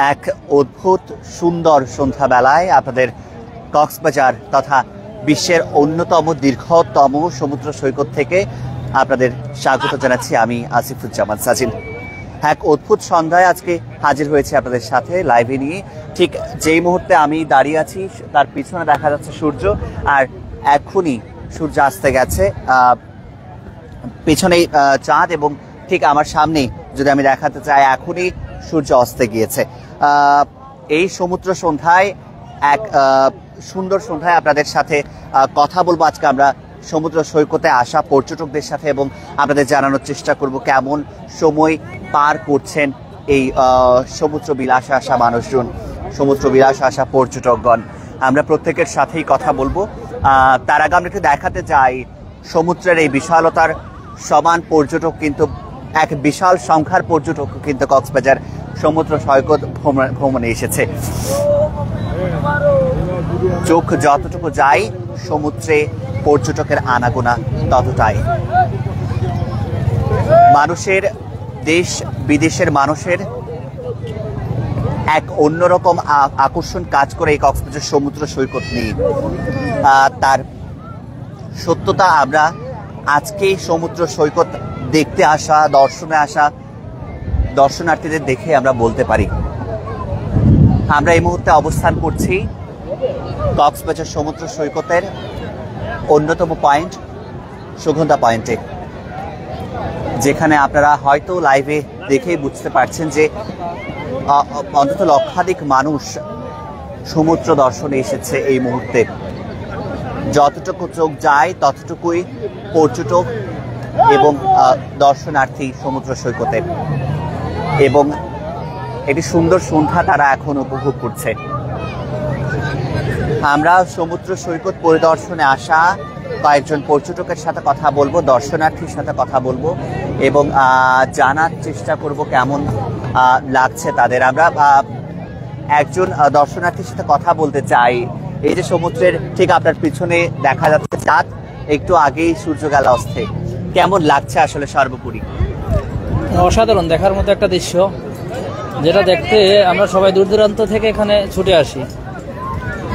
এক অদ্ভুত সুন্দর সন্ধ্যাবেলায় আপনাদের কক্সবাজার তথা বিশ্বের অন্যতম দীর্ঘতম সমুদ্র সৈকত থেকে আপনাদের স্বাগত জানাচ্ছি। আমি আসিফুজ্জামান সাজিন। এক অদ্ভুত সন্ধ্যায় আজকে হাজির হয়েছে আপনাদের সাথে লাইভে নিয়ে। ঠিক যেই মুহূর্তে আমি দাঁড়িয়ে আছি তার পিছনে দেখা যাচ্ছে সূর্য, আর এখনই সূর্য আসতে গেছে। পিছনেই চাঁদ এবং ঠিক আমার সামনেই যদি আমি দেখাতে চাই এখনই সূর্য অস্তে গিয়েছে। এই সমুদ্র সন্ধ্যায় এক সুন্দর সন্ধ্যায় আপনাদের সাথে কথা বলবো। আজকে আমরা সমুদ্র সৈকতে আসা পর্যটকদের সাথে এবং আপনাদের জানানোর চেষ্টা করব কেমন সময় পার করছেন এই সমুদ্র বিলাসে আসা মানুষজন, সমুদ্র বিলাসে আসা পর্যটকগণ। আমরা প্রত্যেকের সাথেই কথা বলবো। তার আগে আমরা একটু দেখাতে চাই সমুদ্রের এই বিশালতার সমান পর্যটক কিন্তু এক বিশাল সংখ্যার পর্যটক কিন্তু কক্সবাজার সমুদ্র সৈকত ভ্রমণে এসেছে। চোখ যতটুকু যায় সমুদ্রে পর্যটকের আনাগোনা ততটাই। মানুষের দেশ বিদেশের মানুষের এক অন্যরকম আকর্ষণ কাজ করে এই কক্সবাজার সমুদ্র সৈকত নিয়ে। তার সত্যতা আমরা আজকে সমুদ্র সৈকত দেখতে আসা দর্শনে আসা দর্শনার্থীদের দেখে আমরা বলতে পারি। আমরা এই মুহূর্তে অবস্থান করছি কক্সবাজার সমুদ্র সৈকতের অন্যতম পয়েন্ট সুগন্ধা পয়েন্টে, যেখানে আপনারা হয়তো লাইভে দেখেই বুঝতে পারছেন যে অন্তত লক্ষাধিক মানুষ সমুদ্র দর্শনে এসেছে এই মুহূর্তে। যতটুকু চোখ যায় ততটুকুই পর্যটক এবং দর্শনার্থী সমুদ্র সৈকতে, এবং এটি সুন্দর সন্ধ্যা তারা এখন উপভোগ করছে। আমরা সমুদ্র সৈকত পরিদর্শনে আসা কয়েকজন পর্যটকের সাথে কথা বলবো, দর্শনার্থীর সাথে কথা বলবো এবং জানার চেষ্টা করব কেমন লাগছে তাদের। আমরা একজন দর্শনার্থীর সাথে কথা বলতে চাই। এই যে সমুদ্রের ঠিক আপনার পিছনে দেখা যাচ্ছে চাঁদ, একটু আগেই সূর্য গেল অস্তে, কেমন লাগছে আসলে সর্বোপরি? অসাধারণ, দেখার মতো একটা দৃশ্য, যেটা দেখতে আমরা সবাই দূর দূরান্ত থেকে এখানে ছুটে আসি।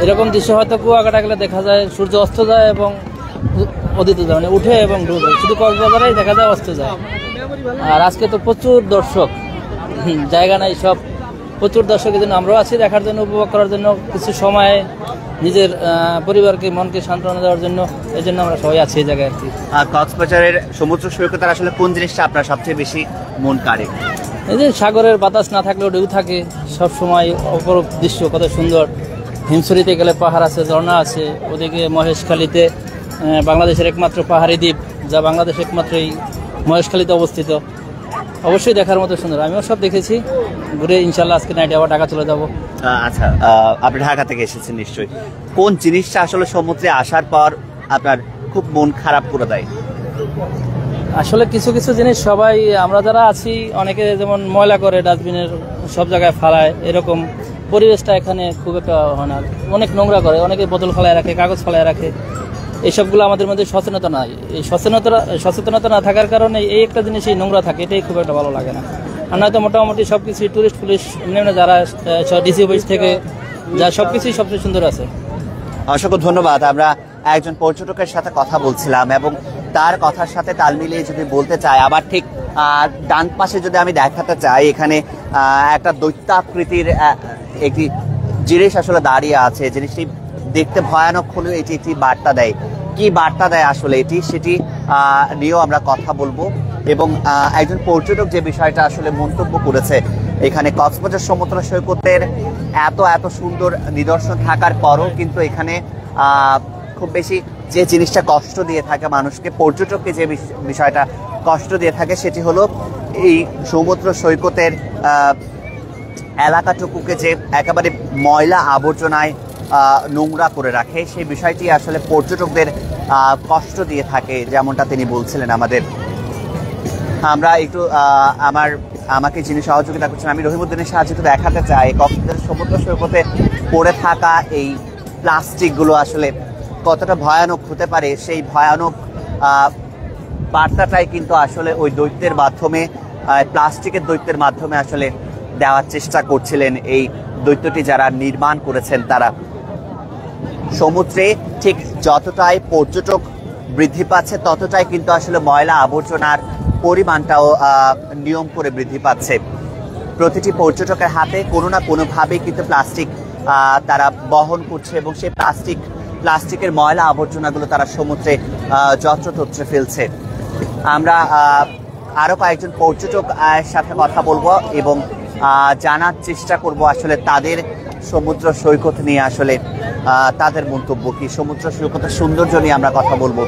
এরকম দৃশ্য হয়তো কুয়াকাটা গেলে দেখা যায়, সূর্য অস্ত যায় এবং উদিত যায়, মানে উঠে এবং ডুবে। শুধু কক্সবাজারেই দেখা যায় অস্ত যায়। আর আজকে তো প্রচুর দর্শক, জায়গা নাই, সব প্রচুর দর্শকের জন্য আমরাও আছি দেখার জন্য, উপভোগ করার জন্য, কিছু সময় নিজের পরিবারকে মনকে সান্ত্বনা দেওয়ার জন্য। এই জন্য আমরা সবাই আছি এই জায়গায় আর কি। কক্সবাজারের সমুদ্র সৈকতের আসলে কোন জিনিসটা আপনার সবচেয়ে বেশি মন কাড়ে? এই যে সাগরের বাতাস না থাকলেও ঢেউ থাকে, সব সময় অপরূপ দৃশ্য, কত সুন্দর। হিমছড়িতে গেলে পাহাড় আছে, ঝর্ণা আছে। ওদিকে মহেশখালীতে বাংলাদেশের একমাত্র পাহাড়ি দ্বীপ, যা বাংলাদেশ একমাত্র এই মহেশখালীতে অবস্থিত। অবশ্যই দেখার মতো সুন্দর। আমিও সব দেখেছি, ঘুরে ইনশাল্লাহ আজকে নাইটে আবার ঢাকা চলে যাবো। আচ্ছা, আপনি ঢাকা থেকে এসেছেন নিশ্চয়ই। কোন জিনিসটা আসলে সমুদ্রে আসার পর আপনার খুব মন খারাপ করে দেয়? আসলে কিছু কিছু জিনিস সবাই আমরা যারা আছি, অনেকে যেমন ময়লা করে ডাস্টবিনের সব জায়গায় ফালায়, এরকম পরিবেশটা এখানে খুব একটা হয় না। অনেক নোংরা করে, অনেকে বোতল ফালায় রাখে, কাগজ ফালায় রাখে। এইসবগুলো আমাদের মধ্যে সচেতনতা নাই। এই সচেতনতা না থাকার কারণে এই একটা জিনিসই নোংরা থাকে, এটাই খুব একটা ভালো লাগে না। আর নয়তো মোটামুটি সব কিছুই টুরিস্ট পুলিশ যারা ডিসি অফিস থেকে যা সব কিছুই সবচেয়ে সুন্দর আছে। অসংখ্য ধন্যবাদ। আমরা একজন পর্যটকের সাথে কথা বলছিলাম এবং তার কথার সাথে তাল মিলিয়ে যদি বলতে চাই, আবার ঠিক ডান পাশে যদি আমি দেখাতে চাই, এখানে একটা দৈত্যাকৃতির একটি জিনিস আসলে দাঁড়িয়ে আছে। জিনিসটি দেখতে ভয়ানক হলেও এটি একটি বার্তা দেয়। কি বার্তা দেয় আসলে এটি, সেটি নিয়েও আমরা কথা বলবো। এবং একজন পর্যটক যে বিষয়টা আসলে মন্তব্য করেছে, এখানে কক্সবাজার সমুদ্র সৈকতের এত সুন্দর নিদর্শন থাকার পরও কিন্তু এখানে খুব বেশি যে জিনিসটা কষ্ট দিয়ে থাকে মানুষকে, পর্যটককে যে বিষয়টা কষ্ট দিয়ে থাকে, সেটি হলো এই সমুদ্র সৈকতের এলাকাটুকুকে যে একেবারে ময়লা আবর্জনায় নোংরা করে রাখে, সেই বিষয়টি আসলে পর্যটকদের কষ্ট দিয়ে থাকে, যেমনটা তিনি বলছিলেন আমাদের। আমরা একটু আমাকে যিনি সহযোগিতা করছেন, আমি রহিমউদ্দিনের সাহায্যে একটু দেখাতে চাই কক্সবাজার সমুদ্র সৈকতে পড়ে থাকা এই প্লাস্টিকগুলো আসলে কতটা ভয়ানক হতে পারে। সেই ভয়ানক বার্তাটাই কিন্তু আসলে ওই দৈত্যের মাধ্যমে, প্লাস্টিকের দৈত্যের মাধ্যমে আসলে দেওয়ার চেষ্টা করছিলেন এই দৈত্যটি যারা নির্মাণ করেছেন তারা। সমুদ্রে ঠিক যতটাই পর্যটক বৃদ্ধি পাচ্ছে ততটাই কিন্তু আসলে ময়লা আবর্জনার পরিমাণটাও নিয়ম করে বৃদ্ধি পাচ্ছে। প্রতিটি পর্যটকের হাতে কোনো না কোনোভাবেই কিন্তু প্লাস্টিক তারা বহন করছে এবং সেই প্লাস্টিকের ময়লা আবর্জনাগুলো তারা সমুদ্রে যত্রতত্রে ফেলছে। আমরা আরো কয়েকজন পর্যটক সাথে কথা বলবো এবং জানার চেষ্টা করব আসলে তাদের সমুদ্র সৈকত নিয়ে আসলে তাদের মন্তব্য কি, সমুদ্র সৈকতের সৌন্দর্য নিয়ে আমরা কথা বলবো।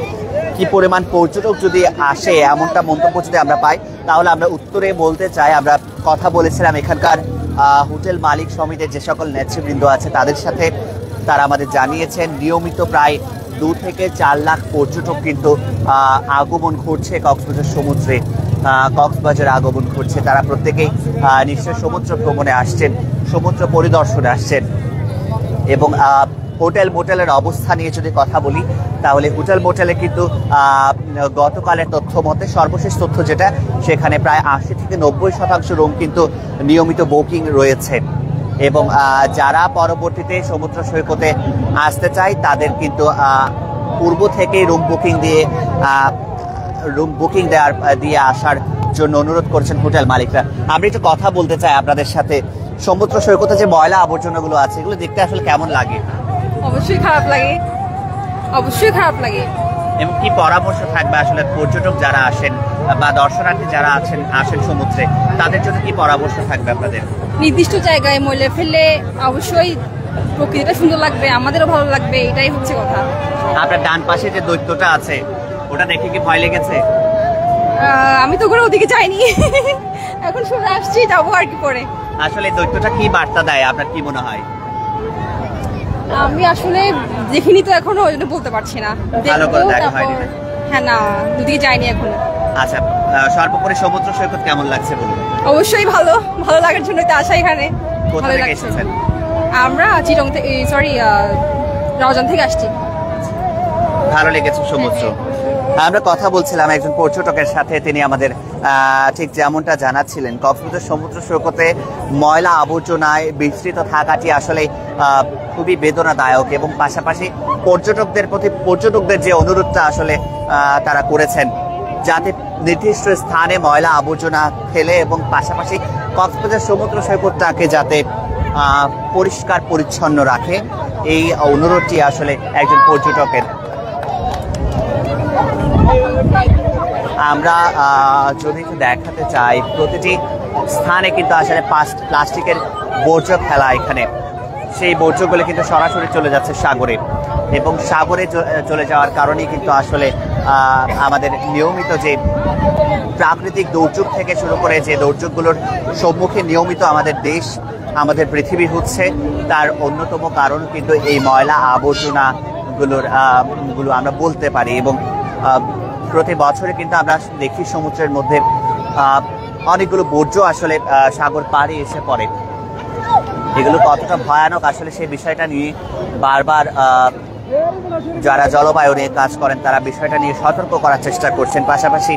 কি পরিমাণ পর্যটক যদি আসে এমনটা মন্তব্য যদি আমরা পাই তাহলে আমরা উত্তরে বলতে চাই, আমরা কথা বলেছিলাম এখানকার হোটেল মালিক সমিতির যে সকল নেতৃবৃন্দ আছে তাদের সাথে, তারা আমাদের জানিয়েছেন নিয়মিত প্রায় 2 থেকে 4 লাখ পর্যটক কিন্তু আগমন ঘটছে কক্সবাজার সমুদ্রে, কক্সবাজার আগমন ঘটছে। তারা প্রত্যেকেই নিশ্চয় সমুদ্র ভ্রমণে আসছেন, সমুদ্র পরিদর্শনে আসছেন। এবং হোটেল মোটেলের অবস্থা নিয়ে যদি কথা বলি তাহলে হোটেল মোটেলে কিন্তু গতকালের তথ্য মতে, সর্বশেষ তথ্য যেটা, সেখানে প্রায় 80 থেকে 90% রুম কিন্তু নিয়মিত বুকিং রয়েছে। এবং যারা পরবর্তীতে সমুদ্র সৈকতে আসতে চায় তাদের কিন্তু পূর্ব থেকেই রুম বুকিং দিয়ে আসার জন্য অনুরোধ করছেন হোটেল মালিকরা। আমরা একটু কথা বলতে চাই আপনাদের সাথে। সমুদ্র সৈকতে যে ময়লা আবর্জনাগুলো আছে এগুলো দেখতে আসলে কেমন লাগে? অবশ্যই খারাপ লাগে, অবশ্যই খারাপ লাগে। এবং কি পরামর্শ থাকবে আসলে পর্যটক যারা আসেন বা দর্শনার্থী যারা আসেন সমুদ্রে, তাদের জন্য কি পরামর্শ থাকবে আপনাদের? নির্দিষ্ট জায়গায় ময়লা ফেললে অবশ্যই প্রকৃতিটা সুন্দর লাগবে, আমাদেরও ভালো লাগবে, এটাই হচ্ছে কথা। আপনার ডান পাশে যে দৈত্যটা আছে ওটা দেখে কি ভয় লেগেছে? আমি তো করে ওদিকে যাইনি, এখন শুনে আসছি, যাবো আর কি করে। আসলে দৈত্যটা কি বার্তা দেয় আপনার কি মনে হয়? আমি আসলে দেখিনি তো এখনো, ওই জন্য বলতে পারছি না। ভালো করে দেখা হয়নি? হ্যাঁ, না, ওদিকে যাইনি এখনো। আচ্ছা, সর্বোপরি সমুদ্র সৈকত কেমন লাগছে বলুন? অবশ্যই ভালো লাগার জন্যই তো আসা এখানে। কোথা থেকে এসেছেন? আমরা চিটং থেকে, রাউজান থেকে আসছি। ভালো লেগেছে সমুদ্র? আমরা কথা বলছিলাম একজন পর্যটকের সাথে, তিনি আমাদের ঠিক যেমনটা জানাচ্ছিলেন, কক্সবাজার সমুদ্র সৈকতে ময়লা আবর্জনায় বিস্তৃত থাকাটি আসলে খুবই বেদনাদায়ক। এবং পাশাপাশি পর্যটকদের যে অনুরোধটা আসলে তারা করেছেন যাতে নির্দিষ্ট স্থানে ময়লা আবর্জনা ফেলে এবং পাশাপাশি কক্সবাজার সমুদ্র সৈকতটাকে যাতে পরিষ্কার পরিচ্ছন্ন রাখে, এই অনুরোধটি আসলে একজন পর্যটকের। আমরা যদি দেখাতে চাই প্রতিটি স্থানে কিন্তু আসলে প্লাস্টিকের বর্জ্য ফেলা, এখানে সেই বর্জ্যগুলো কিন্তু সরাসরি চলে যাচ্ছে সাগরে এবং সাগরে চলে যাওয়ার কারণেই কিন্তু আসলে আমাদের নিয়মিত যে প্রাকৃতিক দুর্যোগ থেকে শুরু করে যে দুর্যোগগুলোর সম্মুখীন নিয়মিত আমাদের দেশ, আমাদের পৃথিবী হচ্ছে, তার অন্যতম কারণ কিন্তু এই ময়লা আবর্জনাগুলো আমরা বলতে পারি। এবং প্রতি বছরে কিন্তু আমরা দেখি সমুদ্রের মধ্যে অনেকগুলো বর্জ্য আসলে সাগর পাড়ে এসে পড়ে। এগুলো কতটা ভয়ানক আসলে সেই বিষয়টা নিয়ে বারবার যারা জলবায়ু নিয়ে কাজ করেন তারা বিষয়টা নিয়ে সতর্ক করার চেষ্টা করছেন। পাশাপাশি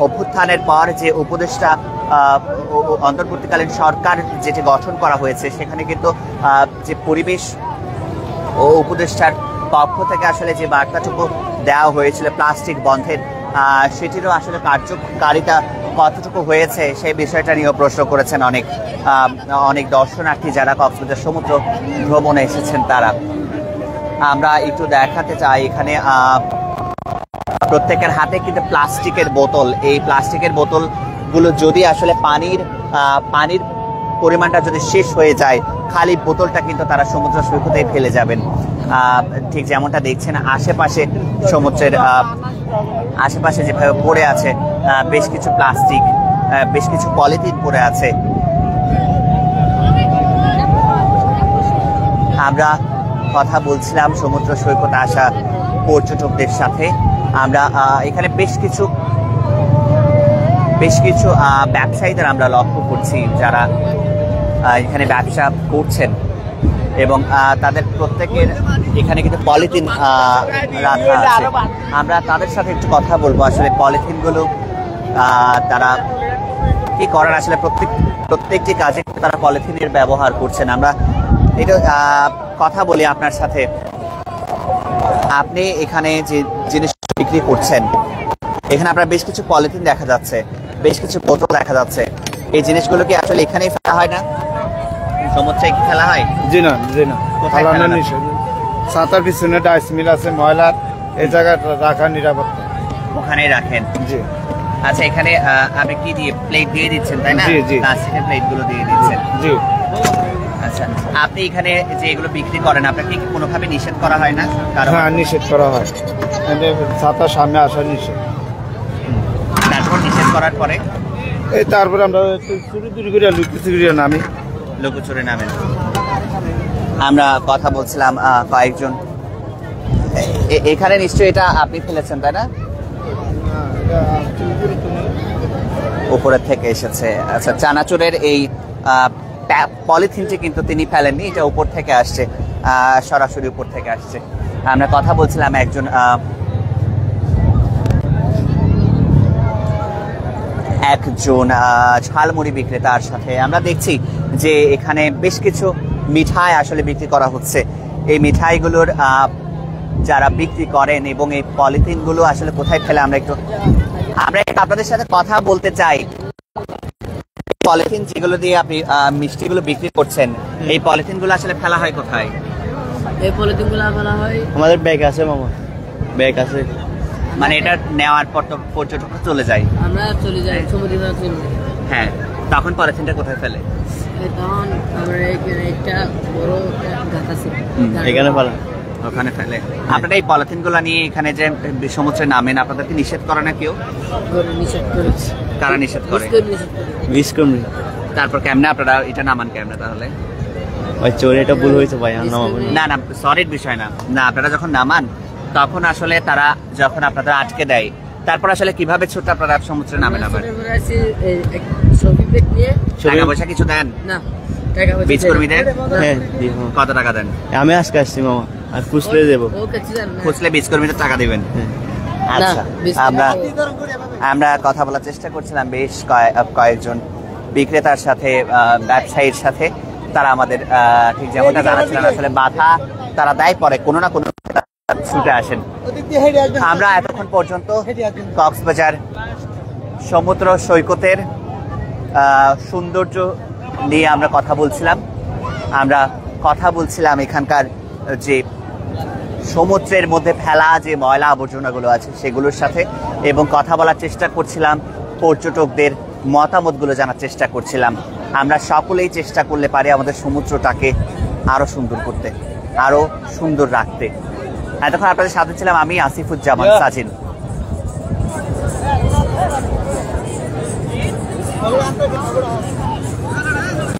অভ্যুত্থানের পর যে উপদেষ্টা অন্তর্বর্তীকালীন সরকার যেটি গঠন করা হয়েছে সেখানে কিন্তু যে পরিবেশ ও উপদেষ্টার পক্ষ থেকে আসলে যে বার্তাটুকু দেওয়া হয়েছিল প্লাস্টিক বন্ধের, সেটিরও আসলে কার্যকারিতা কতটুকু হয়েছে সেই বিষয়টা নিয়েও প্রশ্ন করেছেন অনেক দর্শনার্থী যারা কক্সবাজার সমুদ্র ভ্রমণে এসেছেন তারা। আমরা একটু দেখাতে চাই এখানে প্রত্যেকের হাতে কিন্তু প্লাস্টিকের বোতল। এই প্লাস্টিকের বোতলগুলো যদি আসলে পানির পরিমাণটা যদি শেষ হয়ে যায়, খালি বোতলটা কিন্তু তারা সমুদ্র সৈকতে ফেলে যাবেন। ঠিক যেমনটা দেখছেন আশেপাশে সমুদ্রের আশেপাশে যেভাবে পড়ে আছে বেশ কিছু প্লাস্টিক, বেশ কিছু পলিথিন পড়ে আছে। আমরা কথা বলছিলাম সমুদ্র সৈকতে আসা পর্যটকদের সাথে। আমরা এখানে বেশ কিছু ব্যবসায়ীদের আমরা লক্ষ্য করছি যারা এখানে ব্যবসা করছেন এবং তাদের প্রত্যেকের এখানে কিন্তু পলিথিন রাখা আছে। আমরা তাদের সাথে একটু কথা বলবো আসলে পলিথিনগুলো তারা কি করার, আসলে প্রত্যেকটি কাজে তারা পলিথিনের ব্যবহার করছেন। আমরা এটা কথা বলি আপনার সাথে। আপনি এখানে যে জিনিস বিক্রি করছেন, এখানে আপনার বেশ কিছু পলিথিন দেখা যাচ্ছে, বেশ কিছু বোতল দেখা যাচ্ছে। এই জিনিসগুলো কি আসলে এখানেই ফেলা হয় না, সমুদ্রে কি ফেলা হয়? জি না, জি না, কোথায় ফেলা হয়? সাঁতার পিছনে ডাইস মিল আছে, ময়লার এই জায়গায় রাখা নিরাপত্তা। ওখানেই রাখেন? জি। আচ্ছা, এখানে আপনি কি দিয়ে প্লেট দিয়ে দিচ্ছেন, তাই না? জি, জি। প্লাস্টিকের প্লেটগুলো দিয়ে দিচ্ছেন। জি। আচ্ছা, আপনি এখানে যে এগুলো বিক্রি করেন, আপনাকে কি কোনোভাবে নিষেধ করা হয় না? কারণ হ্যাঁ, নিষেধ করা হয়, ছাতার সামনে আসা নিষেধ। তারপর নিষেধ করার পরে এই তারপরে আমরা চুরি করে লুকিয়ে করে নামি, লুকোচুরি নামেন। আমরা কথা বলছিলাম কয়েকজন, এখানে নিশ্চয়ই এটা আপনি ফেলেছেন, তাই না? উপরের থেকে এসেছে। আচ্ছা, চানাচুরের এই পলিথিনটি কিন্তু তিনি ফেলেননি, এটা উপর থেকে আসছে, সরাসরি উপর থেকে আসছে। আমরা কথা বলছিলাম একজন ঝালমুড়ি বিক্রেতার সাথে। আমরা দেখছি যে এখানে বেশ কিছু মিঠাই আসলে বিক্রি করা হচ্ছে। এই মিঠাইগুলোর যারা বিক্রি করেন এবং এই পলিথিনগুলো আসলে কোথায় ফেলে আমরা একটু আপনাদের সাথে কথা বলতে চাই। পলিথিন যেগুলো দিয়ে আপনি মিষ্টিগুলো বিক্রি করছেন, এই পলিথিনগুলো আসলে ফেলা হয় কোথায়? এই পলিথিনগুলো ফেলা হয় আমাদের ব্যাগ আছে মামা, ব্যাগ আছে, মানে এটা নেওয়ার পর তো পর্যটক চলে যায়, আমরা চলে যাই সমুদ্রে চলে যাই। হ্যাঁ, তখন পলিথিনটা কোথায় ফেলে? তখন আমরা এখানে একটা বড় গাছ আছে, এখানে ফেলা, ওখানে ফেলে। আপনারা এই পলিথিনগুলো নিয়ে এখানে যে সমুদ্রে নামেন, আপনাদেরকে নিষেধ করে না কেউ? নিষেধ করেছে। কারা নিষেধ করে? মিস করবি। তারপর কেমনে আপনারা এটা নামান কেমনে তাহলে? ওই চোর, এটা ভুল হয়েছে ভাই, না না, সরির বিষয় না, না আপনারা যখন নামান তখন আসলে তারা যখন আপনাদের আটকে দেয়, তারপর আসলে কিভাবে ছুটে আপনারা সমুদ্রে নামেন? আবার টাকা পয়সা কিছু দেন না? টাকা পয়সা বীজ কর্মীদের? হ্যাঁ, কত টাকা দেন? আমি আজকে আসছি মামা, আর খুঁজলে দেবো। খুঁজলে বীজ কর্মীদের টাকা দিবেন? আচ্ছা, আমরা কথা বলার চেষ্টা করছিলাম বেশ কয়েকজন বিক্রেতার সাথে, ব্যবসায়ীর সাথে। তারা আমাদের ঠিক যেমনটা জানাচ্ছিলেন, আসলে বাধা তারা দেয়, পরে কোনো না কোনো ছুটে আসেন। আমরা এতক্ষণ পর্যন্ত কক্সবাজার সমুদ্র সৈকতের সৌন্দর্য নিয়ে আমরা কথা বলছিলাম এখানকার যে সমুদ্রের মধ্যে ফেলা যে ময়লা আবর্জনাগুলো আছে সেগুলোর সাথে, এবং কথা বলার চেষ্টা করছিলাম, পর্যটকদের মতামতগুলো জানার চেষ্টা করছিলাম। আমরা সকলেই চেষ্টা করলে পারি আমাদের সমুদ্রটাকে আরো সুন্দর করতে, আরো সুন্দর রাখতে। এতক্ষণ আপনাদের সাথে ছিলাম আমি, আসিফুজ্জামান সাজিন।